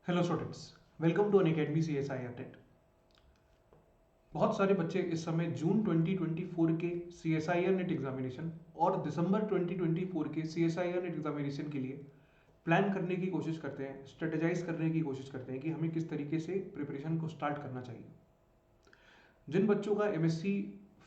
Hello students, welcome to Unacademy CSIR टेट। बहुत सारे बच्चे इस समय जून 2024 के CSIR नेट एग्जामिनेशन और दिसंबर 2024 के CSIR नेट एग्जामिनेशन के लिए प्लान करने की कोशिश करते हैं, स्ट्रेटेजाइज करने की कोशिश करते हैं कि हमें किस तरीके से प्रिपरेशन को स्टार्ट करना चाहिए। जिन बच्चों का MSc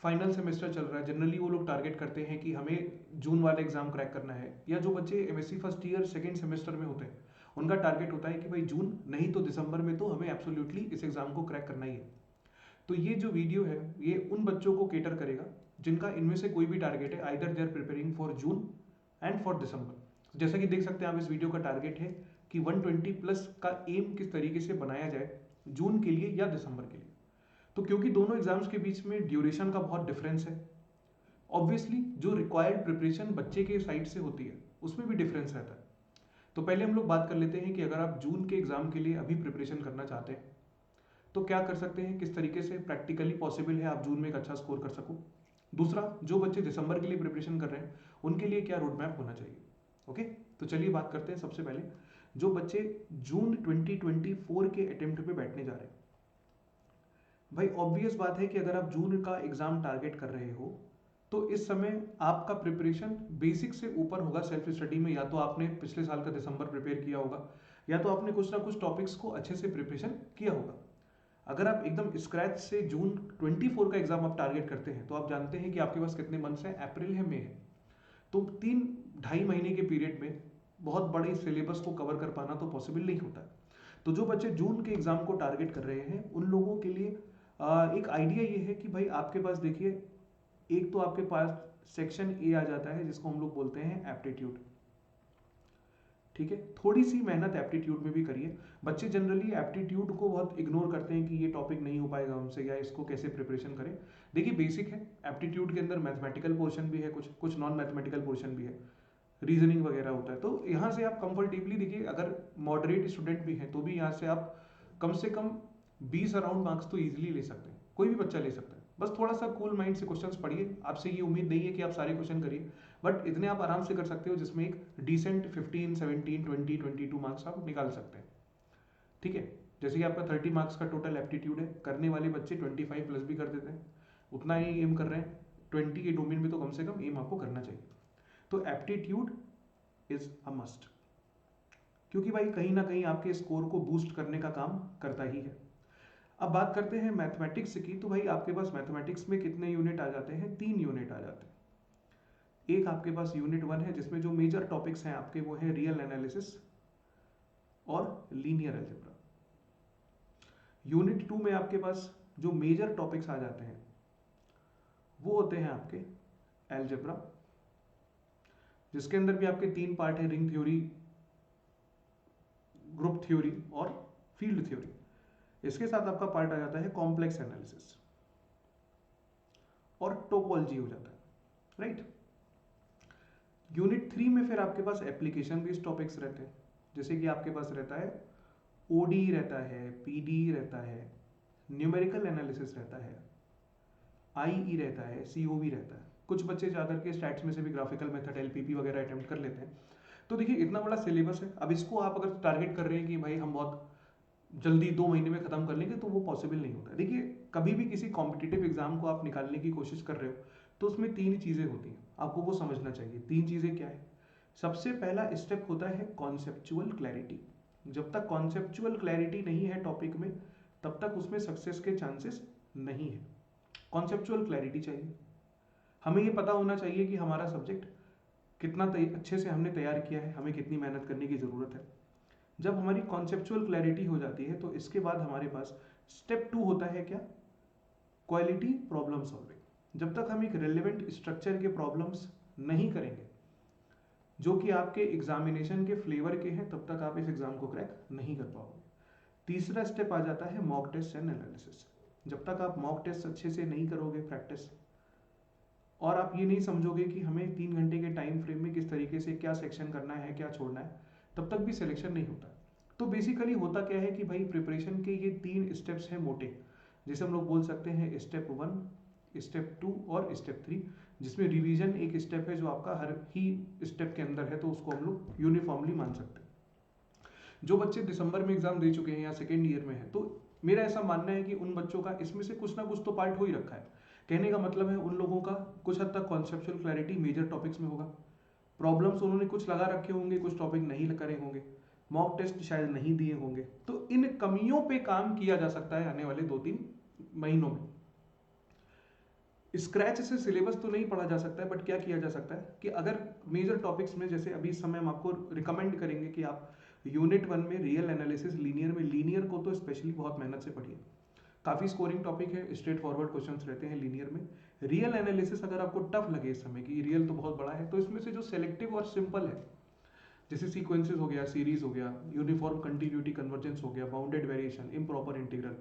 फाइनल सेमेस्टर चल रहा है, जनरली वो लोग टारगेट करते हैं कि हमें जून वाला एग्जाम क्रैक करना है, या जो बच्चे MSc first year second semester में होते हैं उनका टारगेट होता है कि भाई जून नहीं तो दिसंबर में तो हमें एब्सोल्युटली इस एग्जाम को क्रैक करना ही है। तो ये जो वीडियो है ये उन बच्चों को केटर करेगा जिनका इनमें से कोई भी टारगेट है, either they are preparing for June and for December. जैसा कि देख सकते हैं आप, इस वीडियो का टारगेट है कि 120 प्लस का एम किस तरीके से बनाया जाए जून के लिए या दिसंबर के लिए। तो क्योंकि दोनों एग्जाम्स के बीच में ड्यूरेशन का बहुत डिफरेंस है, ऑब्वियसली जो रिक्वायर्ड प्रिपरेशन बच्चे के साइड से होती है उसमें भी डिफरेंस रहता है। तो पहले हम लोग बात कर लेते हैं कि अगर आप जून के एग्जाम के लिए अभी प्रिपरेशन करना चाहते हैं तो क्या कर सकते हैं, किस तरीके से प्रैक्टिकली पॉसिबल है आप जून में एक अच्छा स्कोर कर सको। दूसरा, जो बच्चे दिसंबर के लिए प्रिपरेशन कर रहे हैं उनके लिए क्या रोड मैप होना चाहिए। ओके, तो चलिए बात करते हैं। सबसे पहले जो बच्चे जून 2024 के अटेम्प्ट पे बैठने जा रहे हैं, भाई ऑब्वियस बात है कि अगर आप जून का एग्जाम टारगेट कर रहे हो तो इस समय आपका प्रिपरेशन बेसिक से ऊपर होगा। सेल्फ स्टडी में या तो आपने पिछले साल का दिसंबर प्रिपेयर किया होगा या तो आपने कुछ ना कुछ टॉपिक्स को अच्छे से प्रिपरेशन किया होगा। अगर आप एकदम स्क्रैच से जून 24 का एग्जाम आप टारगेट करते हैं तो आप जानते हैं कि आपके पास कितने मंथ्स हैं, अप्रैल है, मई है। तो 3-2.5 महीने के पीरियड में बहुत बड़े सिलेबस को कवर कर पाना तो पॉसिबल नहीं होता। तो जो बच्चे जून के एग्जाम को टारगेट कर रहे हैं उन लोगों के लिए एक आइडिया ये है कि भाई आपके पास देखिए, एक तो आपके पास सेक्शन ए आ जाता है जिसको हम लोग बोलते हैं एप्टीट्यूड। ठीक है, थोड़ी सी मेहनत एप्टीट्यूड में भी करिए। बच्चे जनरली एप्टीट्यूड को बहुत इग्नोर करते हैं कि ये टॉपिक नहीं हो पाएगा हमसे या इसको कैसे प्रिपरेशन करें। देखिए बेसिक है, एप्टीट्यूड के अंदर मैथमेटिकल पोर्शन भी है, कुछ कुछ नॉन मैथमेटिकल पोर्शन भी है, रीजनिंग वगैरह होता है। तो यहाँ से आप कंफर्टेबली, देखिए अगर मॉडरेट स्टूडेंट भी हैं तो भी यहाँ से आप कम से कम 20 अराउंड मार्क्स तो ईजिली ले सकते हैं, कोई भी बच्चा ले सकता है। बस थोड़ा सा कूल माइंड से क्वेश्चंस पढ़िए। आपसे ये उम्मीद नहीं है कि आप सारे क्वेश्चन करिए, बट इतने आप आराम से कर सकते हो जिसमें एक डिसेंट 15, 17, 20, 22 मार्क्स आप निकाल सकते हैं। ठीक है, जैसे कि आपका 30 मार्क्स का टोटल एप्टीट्यूड है, करने वाले बच्चे 25 प्लस भी कर देते हैं, उतना ही एम कर रहे हैं। 20 के डोमेन में तो कम से कम एम आपको करना चाहिए। तो एप्टीट्यूड इज अ मस्ट, क्योंकि भाई कहीं ना कहीं आपके स्कोर को बूस्ट करने का काम करता ही है। अब बात करते हैं मैथमेटिक्स की। तो भाई आपके पास मैथमेटिक्स में कितने यूनिट आ जाते हैं, 3 यूनिट आ जाते हैं। एक आपके पास यूनिट 1 है जिसमें जो मेजर टॉपिक्स हैं आपके वो है रियल एनालिसिस और लीनियर अलजेब्रा। यूनिट 2 में आपके पास जो मेजर टॉपिक्स आ जाते हैं वो होते हैं आपके अलजेब्रा, जिसके अंदर भी आपके 3 पार्ट है, रिंग थ्योरी, ग्रुप थ्योरी और फील्ड थ्योरी। इसके साथ आपका पार्ट आ जाता है कॉम्प्लेक्स एनालिसिस और टोपोलॉजी हो जाता है, राइट। यूनिट 3 में फिर आपके पास एप्लीकेशन बेस्ड टॉपिक्स रहते हैं, जैसे कि आपके पास रहता है ओडी रहता है, पीडी रहता है, न्यूमेरिकल एनालिसिस रहता है, आईई रहता है, सीओवी रहता है। कुछ बच्चे जाकर के स्टैट्स में से भी ग्राफिकल मेथड, एलपीपी वगैरह अटेम्प्ट कर लेते हैं। तो देखिए इतना बड़ा सिलेबस है। अब इसको आप अगर टारगेट कर रहे हैं कि भाई हम बहुत जल्दी 2 महीने में खत्म कर लेंगे, तो वो पॉसिबल नहीं होता। देखिए कभी भी किसी कॉम्पिटिटिव एग्जाम को आप निकालने की कोशिश कर रहे हो तो उसमें 3 चीजें होती हैं, आपको वो समझना चाहिए। 3 चीजें क्या है? सबसे पहला स्टेप होता है कॉन्सेप्चुअल क्लैरिटी। जब तक कॉन्सेप्चुअल क्लैरिटी नहीं है टॉपिक में तब तक उसमें सक्सेस के चांसेस नहीं है। कॉन्सेप्चुअल क्लैरिटी चाहिए, हमें ये पता होना चाहिए कि हमारा सब्जेक्ट कितना अच्छे से हमने तैयार किया है, हमें कितनी मेहनत करने की ज़रूरत है। जब हमारी कॉन्सेप्चुअल क्लैरिटी हो जाती है तो इसके बाद हमारे पास स्टेप 2 होता है क्या? Quality problem solving. जब तक हम एक रेलेवेंट स्ट्रक्चर के प्रॉब्लम्स नहीं करेंगे जो कि आपके एग्जामिनेशन के फ्लेवर के हैं, तब तक आप इस एग्जाम को क्रैक नहीं कर पाओगे। तीसरा स्टेप आ जाता है मॉक टेस्ट एंड एनालिसिस। जब तक आप मॉक टेस्ट अच्छे से नहीं करोगे, प्रैक्टिस, और आप ये नहीं समझोगे कि हमें 3 घंटे के टाइम फ्रेम में किस तरीके से क्या सेक्शन करना है, क्या छोड़ना है, तब तक भी सिलेक्शन नहीं होता। तो बेसिकली होता क्या है कि भाई प्रिपरेशन के ये 3 स्टेप्स हैं मोटे, जिसे हम लोग बोल सकते हैं स्टेप 1, स्टेप 2 और स्टेप 3, जिसमें रिवीजन एक स्टेप है जो आपका हर ही स्टेप के अंदर है, तो उसको हम लोग यूनिफॉर्मली मान सकते हैं। जो बच्चे दिसंबर में एग्जाम दे चुके हैं या सेकेंड ईयर में है, तो मेरा ऐसा मानना है कि उन बच्चों का इसमें से कुछ ना कुछ तो पार्ट हो ही रखा है। कहने का मतलब है उन लोगों का कुछ हद तक कॉन्सेप्चुअल क्लैरिटी मेजर टॉपिक्स में होगा, प्रॉब्लम्स उन्होंने कुछ लगा रखे होंगे, कुछ टॉपिक नहीं करे होंगे, मॉक टेस्ट शायद नहीं दिए होंगे। तो इन कमियों पे काम किया जा सकता है आने वाले 2-3 महीनों में। स्क्रैच से सिलेबस तो नहीं पढ़ा जा सकता है, बट क्या किया जा सकता है कि अगर मेजर टॉपिक्स में, जैसे अभी इस समय हम आपको रिकमेंड करेंगे कि आप यूनिट 1 में रियल एनालिसिस लीनियर में, लीनियर को तो स्पेशली बहुत मेहनत से पढ़िए, काफ़ी स्कोरिंग टॉपिक है, स्ट्रेट फॉरवर्ड क्वेश्चंस रहते हैं लीनियर में। रियल एनालिसिस अगर आपको टफ लगे इस समय कि रियल तो बहुत बड़ा है, तो इसमें से जो सेलेक्टिव और सिंपल है, जैसे सीक्वेंसेस हो गया, सीरीज हो गया, यूनिफॉर्म कंटिन्यूटी कन्वर्जेंस हो गया, बाउंडेड वेरिएशन, इम्प्रॉपर इंटीग्रल,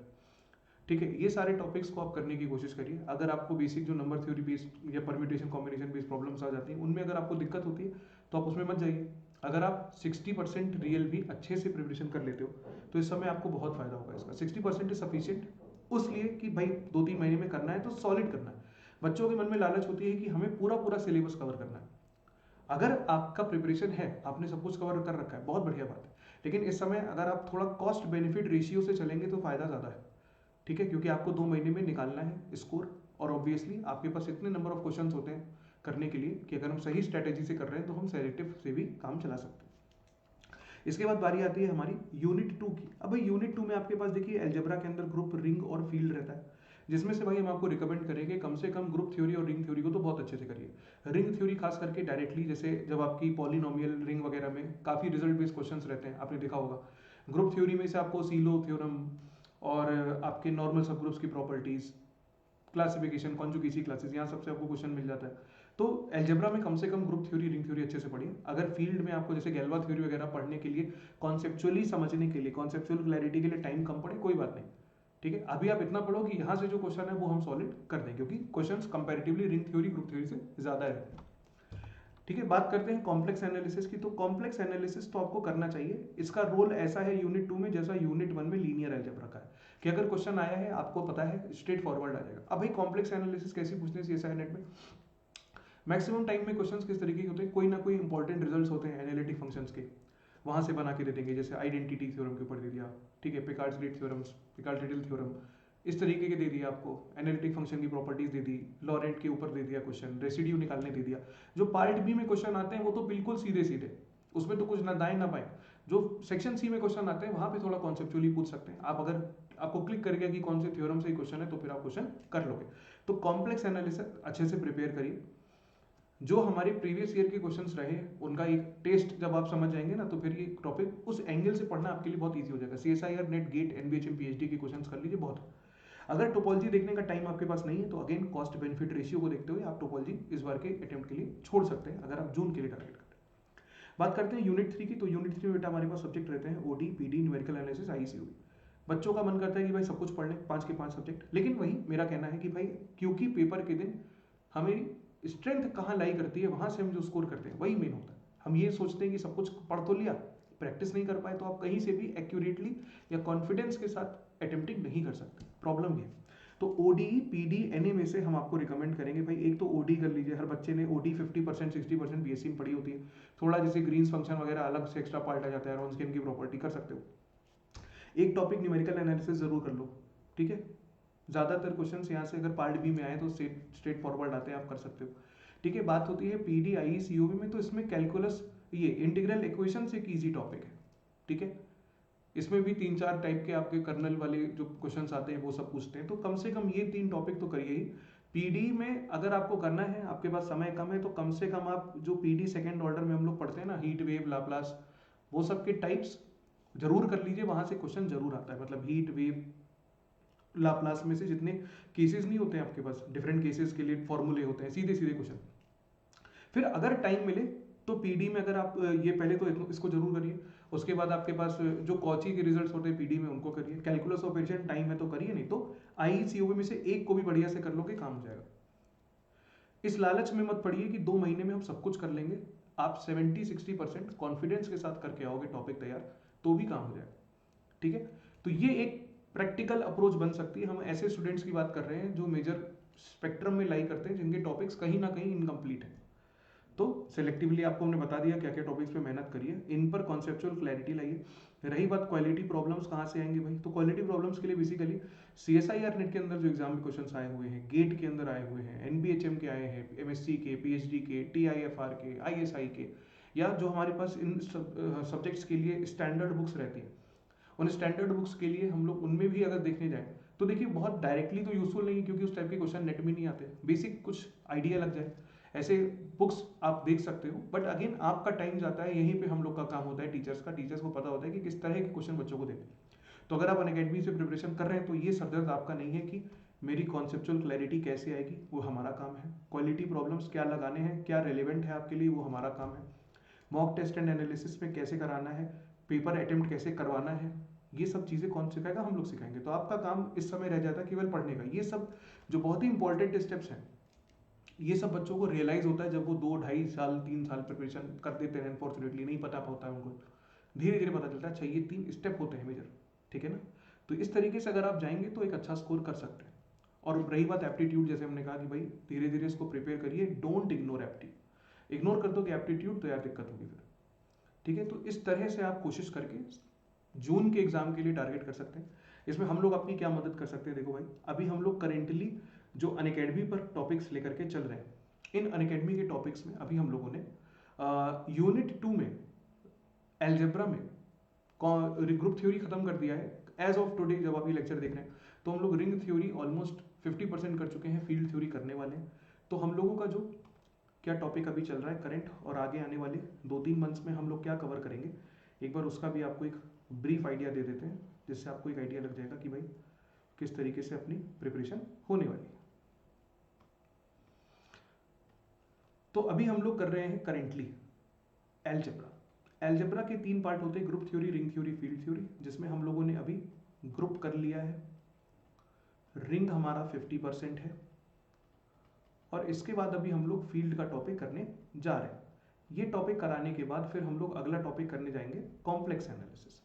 ठीक है, ये सारे टॉपिक्स को आप करने की कोशिश करिए। अगर आपको बेसिक जो नंबर थ्योरी बेस्ड या परम्यूटेशन कॉम्बिनेशन बेस्ड प्रॉब्लम्स आ जाती हैं, उनमें अगर आपको दिक्कत होती है तो आप उसमें मत जाइए। अगर आप 60% रियल भी अच्छे से प्रिपरेशन कर लेते हो तो इस समय आपको बहुत फायदा होगा इसका। 60% इज सफिशियंट उसलिए कि भाई 2-3 महीने में करना है तो सॉलिड करना है। बच्चों के मन में लालच होती है कि हमें पूरा पूरा सिलेबस कवर करना है। अगर आपका प्रिपरेशन है, आपने सब कुछ कवर कर रखा है, बहुत बढ़िया बात है, लेकिन इस समय अगर आप थोड़ा कॉस्ट बेनिफिट रेशियो से चलेंगे तो फायदा ज़्यादा है, ठीक है, क्योंकि आपको 2 महीने में निकालना है स्कोर, और ऑब्वियसली आपके पास इतने नंबर ऑफ क्वेश्चंस होते हैं करने के लिए कि अगर हम सही स्ट्रेटेजी से कर रहे हैं तो हम सेलेक्टिव से भी काम चला सकते हैं। इसके बाद बारी आती है हमारी यूनिट 2 की। अब भाई यूनिट 2 में आपके पास देखिए अलजेब्रा के अंदर ग्रुप, रिंग और फील्ड रहता है, जिसमें से भाई हम आपको रिकमेंड करेंगे कम से कम ग्रुप थ्योरी और रिंग थ्योरी को तो बहुत अच्छे से करिए। रिंग थ्योरी खास करके डायरेक्टली, जैसे जब आपकी पॉलिनोमियल रिंग वगैरह में काफ़ी रिजल्ट बेस्ड क्वेश्चंस रहते हैं, आपने देखा होगा। ग्रुप थ्योरी में से आपको सीलो थ्योरम और आपके नॉर्मल सब ग्रुप्स की प्रॉपर्टीज, क्लासिफिकेशन, कॉन्जुगेसी क्लासेस, यहाँ सबसे आपको क्वेश्चन मिल जाता है। तो अलजेब्रा में कम से कम ग्रुप थ्योरी, रिंग थ्योरी अच्छे से पढ़िए। अगर फील्ड में आपको जैसे गैल्वा थ्योरी वगैरह पढ़ने के लिए, कॉन्सेप्चुअली समझने के लिए, कॉन्सेप्चुअल क्लैरिटी के लिए टाइम कम पड़े, कोई बात नहीं, ठीक है, अभी आप इतना पढ़ो कि यहाँ से जो क्वेश्चन है वो हम सॉलिड कर दें, क्योंकि questions comparatively ring theory, group theory से ज़्यादा रहते हैं। ठीक है, बात करते हैं कॉम्प्लेक्स एनालिसिस की। तो कॉम्प्लेक्स एनालिसिस तो आपको करना चाहिए, इसका रोल ऐसा है यूनिट 2 में जैसा यूनिट 1 में लीनियर अलजेब्रा का है, कि अगर क्वेश्चन आया है आपको पता है स्ट्रेट फॉरवर्ड आ जाएगा। अब भाई कॉम्प्लेक्स एनालिसिस कैसे पूछते हैं सीएसआई नेट में? मैक्सिमम टाइम में क्वेश्चंस किस तरीके के होते हैं, कोई ना कोई इंपॉर्टेंट रिजल्ट्स होते हैं एनालिटिक फंक्शंस के, वहां से बना के दे देंगे, जैसे आइडेंटिटी थ्योरम के ऊपर दे दिया, ठीक है, पिकार्ड्स-रीड थ्योरम्स, पिकार्ड-रिडल थ्योरम, इस तरीके के दे दिया आपको, एनालिटिक फंक्शन की प्रॉपर्टीज दे दी, लॉरेंट के ऊपर दे दिया क्वेश्चन, रेसिड्यू निकालने दे दिया। जो पार्ट बी में क्वेश्चन आते हैं वो तो बिल्कुल सीधे सीधे, उसमें तो कुछ ना दाएं ना बाएं। जो सेक्शन सी में क्वेश्चन आते हैं वहां पे थोड़ा कॉन्सेप्चुअली पूछ सकते हैं आप, अगर आपको क्लिक कर गया कि कौन से थ्योरम से ही क्वेश्चन है तो फिर आप क्वेश्चन कर लोगे। तो कॉम्प्लेक्स एनालिसिस अच्छे से प्रिपेयर करिए। जो हमारे प्रीवियस ईयर के क्वेश्चंस रहे उनका एक टेस्ट जब आप समझ जाएंगे ना, तो फिर ये टॉपिक उस एंगल से पढ़ना आपके लिए बहुत इजी हो जाएगा। CSIR, NET, GATE, NBHM, PhD के क्वेश्चंस कर लीजिए, बहुत। अगर टोपोलॉजी देखने का टाइम आपके पास नहीं है तो अगेन कॉस्ट बेनिफिट रेशियो को देखते हुए आप टोपोलॉजी इस बार के अटेम्प्ट के लिए छोड़ सकते हैं, अगर आप जून के लिए टारगेट करते हैं। बात करते हैं यूनिट 3 की। तो यूनिट 3 में बेटा हमारे पास सब्जेक्ट रहते हैं ओडी, पीडी, न्यूमेरिकल एनालिसिस, आईसीयूबी। बच्चों का मन करता है कि भाई सब कुछ पढ़ लें, 5 के 5 सब्जेक्ट, लेकिन वही मेरा कहना है कि भाई क्योंकि पेपर के दिन हमें स्ट्रेंथ कहाँ लाई करती है, वहां से हम जो स्कोर करते हैं वही मेन होता है। हम ये सोचते हैं कि सब कुछ पढ़ तो लिया, प्रैक्टिस नहीं कर पाए तो आप कहीं से भी एक्यूरेटली या कॉन्फिडेंस के साथ अटेम्प्टिंग नहीं कर सकते, प्रॉब्लम ये। तो ओडी, पीडी, एनए में से हम आपको रिकमेंड करेंगे भाई, एक तो ओडी कर लीजिए। हर बच्चे ने ओडी 50% 60% बीएससी में पढ़ी होती है, थोड़ा जैसे ग्रीन्स फंक्शन वगैरह अलग से एक्स्ट्रा पार्ट आ जाता है, रॉन्सकियन की प्रॉपर्टी कर सकते हो। एक टॉपिक न्यूमेरिकल एनालिसिस जरूर कर लो, ठीक है, ज़्यादातर क्वेश्चंस यहाँ से अगर पार्ट बी में आए तो स्ट्रेट फॉरवर्ड आते हैं, आप कर सकते हो, ठीक है। बात होती है पीडी, आई, सीयूबी में, तो इसमें कैलकुलस, ये इंटीग्रल इक्वेशन से एक ईजी टॉपिक है, ठीक है। इसमें भी 3-4 टाइप के आपके कर्नल वाले जो क्वेश्चंस आते हैं वो सब पूछते हैं, तो कम से कम ये 3 टॉपिक तो करिए ही। पीडी में अगर आपको करना है, आपके पास समय कम है, तो कम से कम आप जो पीडी सेकेंड ऑर्डर में हम लोग पढ़ते हैं ना, हीट वेव, लाप्लास, वो सब के टाइप्स जरूर कर लीजिए, वहां से क्वेश्चन जरूर आता है। मतलब हीट वेव, लाप्लास में से जितने केसेस नहीं होते हैं आपके पास, डिफरेंट केसेस के लिए फॉर्मूले होते हैं, सीधे सीधे क्वेश्चन। फिर अगर टाइम मिले तो पीडी में अगर आप ये पहले तो इसको जरूर करिए, उसके बाद आपके पास जो कॉची के रिजल्ट्स होते हैं पीडी में उनको करिए। कैलकुलस ऑपरेशन टाइम है तो करिए, नहीं तो आईसीओबी में से एक को भी बढ़िया से कर लोगे, काम हो जाएगा। इस लालच में मत पड़िए कि 2 महीने में हम सब कुछ कर लेंगे। आप 70-60% कॉन्फिडेंस के साथ करके आओगे टॉपिक तैयार, तो भी काम हो जाएगा, ठीक है। तो ये एक प्रैक्टिकल अप्रोच बन सकती है। हम ऐसे स्टूडेंट्स की बात कर रहे हैं जो मेजर स्पेक्ट्रम में लाई करते हैं, जिनके टॉपिक्स कहीं ना कहीं इनकम्प्लीट है। तो सिलेक्टिवली आपको हमने बता दिया क्या क्या टॉपिक्स पे मेहनत करिए, इन पर कॉन्सेप्चुअल क्लैरिटी लाइए। रही बात क्वालिटी प्रॉब्लम्स कहाँ से आएंगे भाई, तो क्वालिटी प्रॉब्लम्स के लिए बेसिकली CSIR नेट के अंदर जो एग्जाम में क्वेश्चन आए हुए हैं, गेट के अंदर आए हुए हैं, NBHM के आए हैं, MSc के, PhD के, TIFR के, ISI के, या जो हमारे पास इन सब्जेक्ट्स के लिए स्टैंडर्ड बुक्स रहती हैं, उन स्टैंडर्ड बुक्स के लिए हम लोग उनमें भी अगर देखने जाएं तो देखिए बहुत डायरेक्टली तो यूजफुल नहीं है, क्योंकि उस टाइप के क्वेश्चन नेट में नहीं आते, बेसिक कुछ आइडिया लग जाए ऐसे बुक्स आप देख सकते हो। बट अगेन आपका टाइम जाता है, यहीं पे हम लोग का काम होता है टीचर्स का, टीचर्स को पता होता है कि किस तरह के क्वेश्चन बच्चों को देने। तो अगर आप अनअकैडमी से प्रिपरेशन कर रहे हैं तो ये सरदर्द आपका नहीं है कि मेरी कॉन्सेप्चुअल क्लैरिटी कैसे आएगी, वो हमारा काम है। क्वालिटी प्रॉब्लम्स क्या लगाने हैं, क्या रिलेवेंट है आपके लिए, वो हमारा काम है। मॉक टेस्ट एंड एनालिसिस में कैसे कराना है, पेपर अटेम्प्ट कैसे करवाना है, ये सब चीज़ें कौन सिखाएगा, हम लोग सिखाएंगे। तो आपका काम इस समय रह जाता है केवल पढ़ने का। ये सब जो बहुत ही इंपॉर्टेंट स्टेप्स हैं, ये सब बच्चों को रियलाइज होता है जब वो 2 2.5 साल 3 साल प्रिपरेशन कर देते हैं। अनफॉर्चुनेटली नहीं पता होता है उनको, धीरे धीरे पता चलता है अच्छा ये 3 स्टेप होते हैं मेजर, ठीक है ना। तो इस तरीके से अगर आप जाएंगे तो एक अच्छा स्कोर कर सकते हैं। और रही बात एप्टीट्यूड, जैसे हमने कहा कि भाई धीरे धीरे इसको प्रिपेयर करिए, डोंट इग्नोर एप्टी। इग्नोर कर दो कि एप्टीट्यूड, तो यार दिक्कत होगी फिर, ठीक है। तो इस तरह से आप कोशिश करके जून के एग्जाम के लिए टारगेट कर सकते हैं। इसमें हम लोग अपनी क्या मदद कर सकते हैं, देखो भाई अभी हम लोग करेंटली जो अनअकैडमी पर टॉपिक्स लेकर के चल रहे हैं, इन अनअकैडमी के टॉपिक्स में अभी हम लोगों ने यूनिट 2 में एल्जेब्रा में ग्रुप थ्योरी खत्म कर दिया है। एज ऑफ टुडे जब आप ये लेक्चर देख रहे हैं तो हम लोग रिंग थ्योरी ऑलमोस्ट 50% कर चुके हैं, फील्ड थ्योरी करने वाले हैं। तो हम लोगों का जो क्या टॉपिक अभी चल रहा है करंट, और आगे आने वाले 2-3 मंथ्स में हम लोग क्या कवर करेंगे, एक बार उसका भी आपको एक ब्रीफ आइडिया दे देते हैं, जिससे आपको एक आइडिया लग जाएगा कि भाई किस तरीके से अपनी प्रिपरेशन होने वाली है। तो अभी हम लोग कर रहे हैं करेंटली एल्जेब्रा। एल्जेब्रा के 3 पार्ट होते हैं, group theory, ring theory, field theory, जिसमें हम लोगों ने अभी ग्रुप कर लिया है। रिंग हमारा 50% है, और इसके बाद अभी हम लोग फील्ड का टॉपिक करने जा रहे हैं। ये टॉपिक कराने के बाद फिर हम लोग अगला टॉपिक करने जाएंगे कॉम्प्लेक्स एनालिसिस,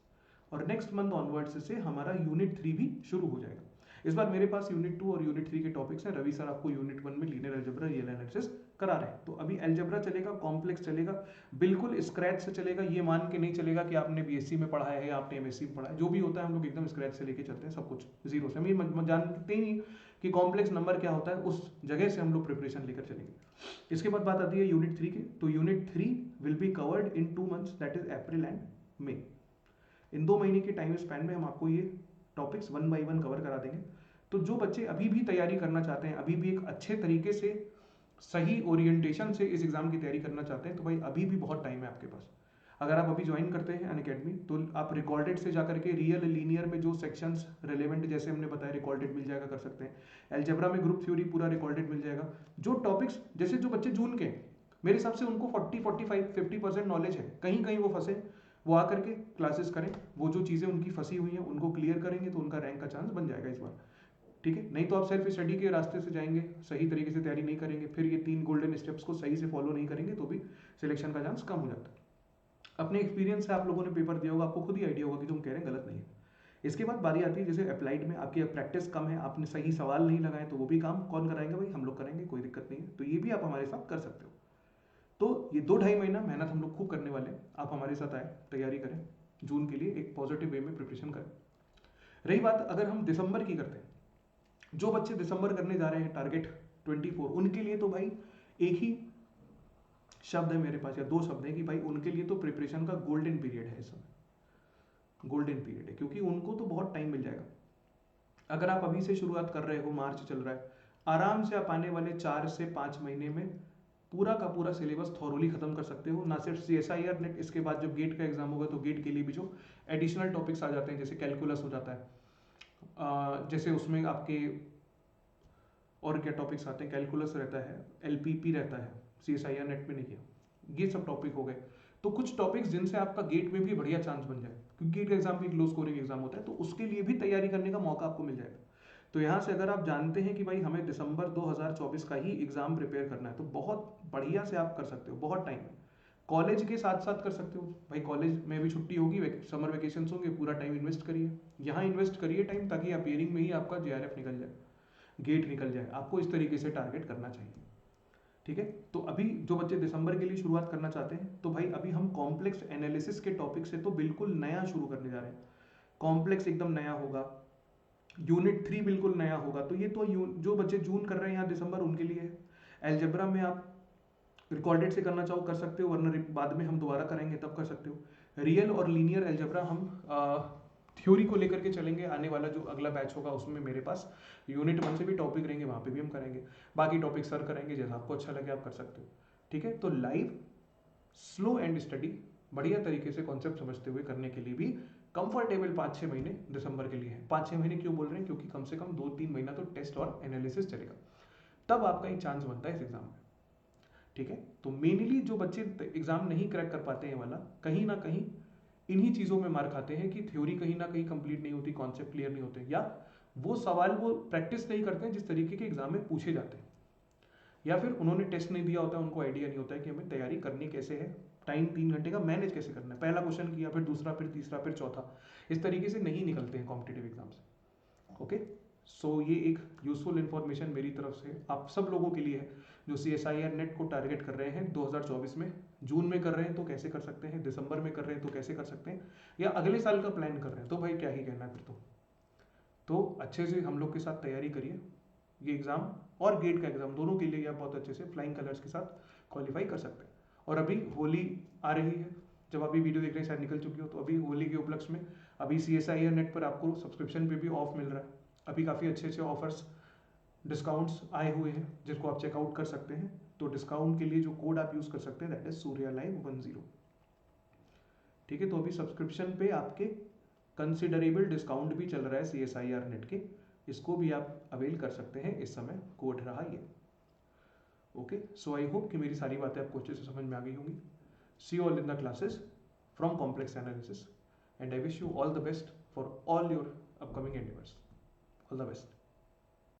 और नेक्स्ट मंथ ऑनवर्ड्स से हमारा यूनिट 3 भी शुरू हो जाएगा। इस बार मेरे पास यूनिट 2 और यूनिट 3 के टॉपिक्स हैं। रवि सर आपको यूनिट 1 में लीनियर अलजेब्रा, रियल एनालिसिस करा रहे हैं। तो अभी अलजेब्रा चलेगा, कॉम्प्लेक्स चलेगा, बिल्कुल स्क्रैच से चलेगा। ये मान के नहीं चलेगा कि आपने BSc में पढ़ा है या आपने MSc में पढ़ा है, जो भी होता है हम लोग एकदम स्क्रैच से लेके चलते हैं, सब कुछ जीरो से। हम ये जानते ही नहीं कि कॉम्प्लेक्स नंबर क्या होता है, उस जगह से हम लोग प्रिपरेशन लेकर चलेंगे। इसके बाद बात आती है यूनिट 3 की। तो unit 3 will be covered in 2 months, that is April and May. इन 2 महीने के टाइम स्पैन में हम आपको ये टॉपिक्स 1 बाय 1 कवर करा देंगे। तो जो बच्चे अभी भी तैयारी करना चाहते हैं, अभी भी एक अच्छे तरीके से सही ओरिएंटेशन से इस एग्जाम की तैयारी करना चाहते हैं, तो भाई अभी भी बहुत टाइम है आपके पास। अगर आप अभी ज्वाइन करते हैं अनअकैडमी, तो आप रिकॉर्डेड से जाकर के रियल लीनियर में जो सेक्शंस रिलेवेंट, जैसे हमने बताया, रिकॉर्डेड मिल जाएगा, कर सकते हैं। एल्जेब्रा में ग्रुप थ्योरी पूरा रिकॉर्डेड मिल जाएगा। जो टॉपिक्स, जैसे जो बच्चे जून के, मेरे हिसाब से उनको 40-45-50% नॉलेज है, कहीं कहीं वो फंसे, वो आकर के क्लासेस करें, वो जो चीज़ें उनकी फंसी हुई हैं उनको क्लियर करेंगे तो उनका रैंक का चांस बन जाएगा इस बार, ठीक है। नहीं तो आप सेल्फ स्टडी के रास्ते से जाएंगे, सही तरीके से तैयारी नहीं करेंगे, फिर ये 3 गोल्डन स्टेप्स को सही से फॉलो नहीं करेंगे, तो भी सिलेक्शन का चांस कम हो जाता है। अपने एक्सपीरियंस से आप लोगों ने पेपर दिया होगा, आपको खुद ही आइडिया होगा कि जो हम कह रहे हैं गलत नहीं है। इसके बाद बारी आती है जैसे अप्लाइड में आपकी प्रैक्टिस कम है, आपने सही सवाल नहीं लगाए, तो वो भी काम कौन कराएंगे भाई, हम लोग करेंगे, कोई दिक्कत नहीं है। तो ये भी आप हमारे साथ कर सकते हो। तो ये 2-2.5 महीना मेहनत हम लोग खूब करने वाले हैं, आप हमारे साथ आए, तैयारी करें, जून के लिए एक पॉजिटिव वे में प्रिपरेशन करें। रही बात अगर हम दिसंबर की करते हैं, जो बच्चे दिसंबर करने जा रहे हैं टारगेट 24, उनके लिए तो भाई एक ही शब्द है मेरे पास, या 2 शब्द है कि भाई उनके लिए तो प्रिपरेशन का गोल्डन पीरियड है इस समय, गोल्डन पीरियड है, क्योंकि उनको तो बहुत टाइम मिल जाएगा। अगर आप अभी से शुरुआत कर रहे हो, मार्च चल रहा है, आराम से आप आने वाले 4 से 5 महीने में पूरा का पूरा सिलेबस थॉरोली खत्म कर सकते हो। ना सिर्फ CSIR नेट, इसके बाद जब गेट का एग्जाम होगा तो गेट के लिए भी जो एडिशनल टॉपिक्स आ जाते हैं, जैसे कैलकुलस हो जाता है, जैसे उसमें आपके और क्या टॉपिक्स आते हैं, कैलकुलस रहता है, LPP रहता है, CSIR नेट में नहीं है, ये सब टॉपिक हो गए। तो कुछ टॉपिक्स जिनसे आपका गेट में भी बढ़िया चांस बन जाए, क्योंकि गेट एग्जाम भी एक लो स्कोरिंग एग्जाम होता है, तो उसके लिए भी तैयारी करने का मौका आपको मिल जाएगा। तो यहाँ से अगर आप जानते हैं कि भाई हमें दिसंबर 2024 का ही एग्जाम प्रिपेयर करना है, तो बहुत बढ़िया से आप कर सकते हो, बहुत टाइम है। कॉलेज के साथ साथ कर सकते हो भाई, कॉलेज में भी छुट्टी होगी, समर वेकेशन होंगे, पूरा टाइम इन्वेस्ट करिए, यहाँ इन्वेस्ट करिए टाइम, ताकि अपियरिंग में ही आपका JRF निकल जाए, गेट निकल जाए। आपको इस तरीके से टारगेट करना चाहिए, ठीक है। तो अभी जो बच्चे दिसंबर के लिए शुरुआत करना चाहते हैं, तो भाई अभी हम कॉम्प्लेक्स एनालिसिस के टॉपिक से तो बिल्कुल नया शुरू करने जा रहे हैं। कॉम्प्लेक्स एकदम नया होगा, यूनिट 3 बिल्कुल नया होगा। तो ये तो जो बच्चे जून कर रहे हैं या दिसंबर, उनके लिए है। एल्जेब्रा में आप रिकॉर्डेड से करना चाहो कर सकते हो, वरना बाद में हम दोबारा करेंगे तब कर सकते हो। रियल और लीनियर एल्जेब्रा हम थ्योरी को लेकर के चलेंगे। आने वाला जो अगला बैच होगा उसमें मेरे पास यूनिट 1 से भी टॉपिक रहेंगे, वहाँ पे भी हम करेंगे। बाकी टॉपिक सर करेंगे, जैसा आपको अच्छा लगे आप कर सकते हो। ठीक है, तो लाइव स्लो एंड स्टडी बढ़िया तरीके से कॉन्सेप्ट समझते हुए करने के लिए भी कंफर्टेबल 5-6 महीने दिसंबर के लिए है। 5-6 महीने क्यों बोल रहे हैं? क्योंकि कम से कम 2-3 महीना तो टेस्ट और एनालिसिस चलेगा, तब आपका एक चांस बनता है इस एग्जाम में। ठीक है, तो मेनली जो बच्चे एग्जाम नहीं क्रैक कर पाते हैं वाला, कहीं ना कहीं इन्हीं चीज़ों में मार खाते हैं कि थ्योरी कहीं ना कहीं कंप्लीट नहीं होती, कॉन्सेप्ट क्लियर नहीं होते, या वो सवाल वो प्रैक्टिस नहीं करते हैं जिस तरीके के एग्जाम में पूछे जाते हैं, या फिर उन्होंने टेस्ट नहीं दिया होता है, उनको आइडिया नहीं होता है कि हमें तैयारी करनी कैसे है, टाइम 3 घंटे का मैनेज कैसे करना है। पहला क्वेश्चन किया, फिर दूसरा, फिर तीसरा, फिर चौथा, इस तरीके से नहीं निकलते हैं कॉम्पिटेटिव एग्जाम से। ओके, सो ये एक यूजफुल इन्फॉर्मेशन मेरी तरफ से आप सब लोगों के लिए है जो CSIR नेट को टारगेट कर रहे हैं 2024 में। जून में कर रहे हैं तो कैसे कर सकते हैं, दिसंबर में कर रहे हैं तो कैसे कर सकते हैं, या अगले साल का प्लान कर रहे हैं तो भाई क्या ही कहना है फिर तो अच्छे से हम लोग के साथ तैयारी करिए। ये एग्ज़ाम और गेट का एग्ज़ाम दोनों के लिए आप बहुत अच्छे से फ्लाइंग कलर्स के साथ क्वालिफाई कर सकते हैं। और अभी होली आ रही है, जब अभी वीडियो देख रहे हैं शायद निकल चुकी हो, तो अभी होली के उपलक्ष्य में अभी CSIR नेट पर आपको सब्सक्रिप्शन पे भी ऑफ मिल रहा है। अभी काफ़ी अच्छे अच्छे ऑफर्स, डिस्काउंट्स आए हुए हैं जिसको आप चेकआउट कर सकते हैं। तो डिस्काउंट के लिए जो कोड आप यूज़ कर सकते हैं दैट इज SURYALIVE10। ठीक है, तो अभी सब्सक्रिप्शन पे आपके कंसिडरेबल डिस्काउंट भी चल रहा है CSIR नेट के, इसको भी आप अवेल कर सकते हैं इस समय, कोड रहा ये। ओके, सो आई होप कि मेरी सारी बातें आपको अच्छे से समझ में आ गई होंगी। See all in the classes from complex analysis, and I wish you all the best for all your upcoming endeavours. All the best.